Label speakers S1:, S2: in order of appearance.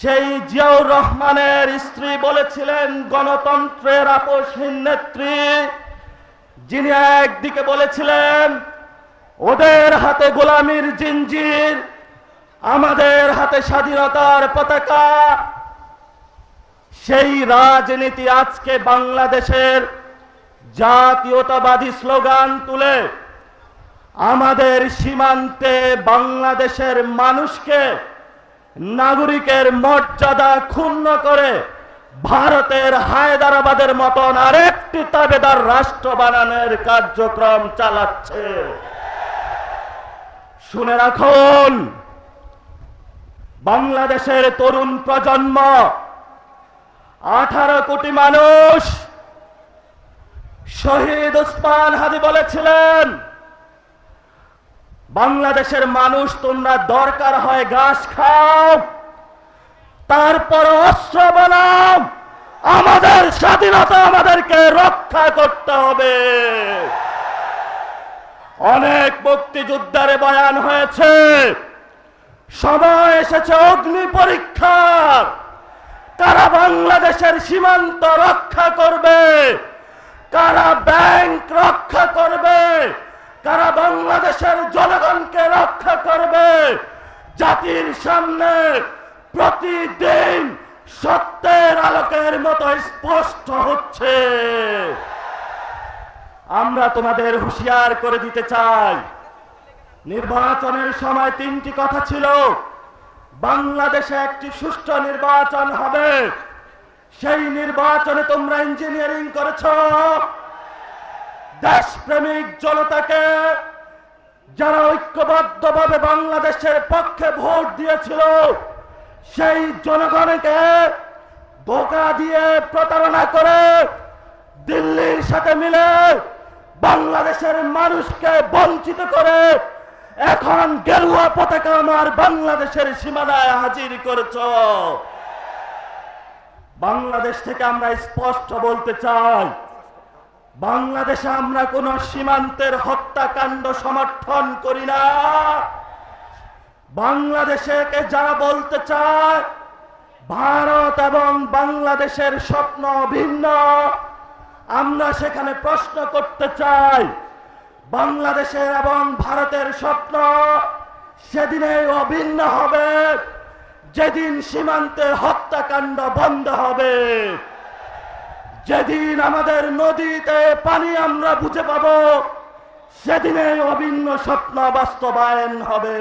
S1: সেই জিয়াউর রহমানের স্ত্রী বলেছিলেন গণতন্ত্রের আপসহীন নেত্রী, যিনি একদিকে বলেছিলেন ওদের হাতে গোলামির জিঞ্জির, আমাদের হাতে স্বাধীনতার পতাকা। সেই রাজনীতি আজকে বাংলাদেশের জাতীয়তাবাদী স্লোগান তুলে আমাদের সীমান্তে বাংলাদেশের মানুষকে নাগরিকের মর্যাদা ক্ষুণ্ণ করে ভারতের হায়দ্রাবাদের মতন আরেকটি তাবেদার রাষ্ট্র বানানোর কার্যক্রম চালাচ্ছে। শুনে রাখুন, বাংলাদেশের তরুণ প্রজন্ম 18 কোটি মানুষ। শহীদ ওসমান হাদি বলেছিলেন, বাংলাদেশের মানুষ তোমরা দরকার হয় ঘাস খাও, তারপর অস্ত্র বানাও, আমাদের স্বাধীনতা আমাদেরকে রক্ষা করতে হবে। অনেক মুক্তিযুদ্ধের বয়ান হয়েছে, সময় এসেছে অগ্নি পরীক্ষার। কারা বাংলাদেশের সীমান্ত রক্ষা করবে, কারা ব্যাংক রক্ষা করবে, কারা বাংলাদেশের জনগণকে রক্ষা করবে, জাতির সামনে প্রতিদিন সত্যের আলোকের মতো স্পষ্ট হচ্ছে। আমরা তোমাদের হুঁশিয়ার করে দিতে চাই, নির্বাচনের সময় 3টি কথা ছিল। বাংলাদেশে একটি সুষ্ঠু নির্বাচন হবে, সেই নির্বাচনে তোমরা ইঞ্জিনিয়ারিং করেছ। দেশপ্রেমিক জনতাকে, যারা ঐক্যবদ্ধভাবে বাংলাদেশের পক্ষে ভোট দিয়েছিল, সেই জনগণকে ধোঁকা দিয়ে প্রতারণা করে দিল্লির সাথে মিলে বাংলাদেশের মানুষকে বঞ্চিত করে এখন গেরুয়া পতাকা আমার বাংলাদেশের সীমানায় হাজির করেছ। বাংলাদেশ থেকে আমরা স্পষ্ট বলতে চাই, বাংলাদেশে আমরা কোন সীমান্তের হত্যাকাণ্ড সমর্থন করি না। বাংলাদেশে যারা বলতে চায় ভারত এবং বাংলাদেশের স্বপ্ন ভিন্ন, আমরা সেখানে প্রশ্ন করতে চাই, বাংলাদেশের এবং ভারতের স্বপ্ন সেদিনেই অভিন্ন হবে যেদিন সীমান্তের হত্যাকাণ্ড বন্ধ হবে, যেদিন আমাদের নদীতে পানি আমরা বুঝে পাব, সেদিনেই অভিন্ন স্বপ্ন বাস্তবায়ন হবে।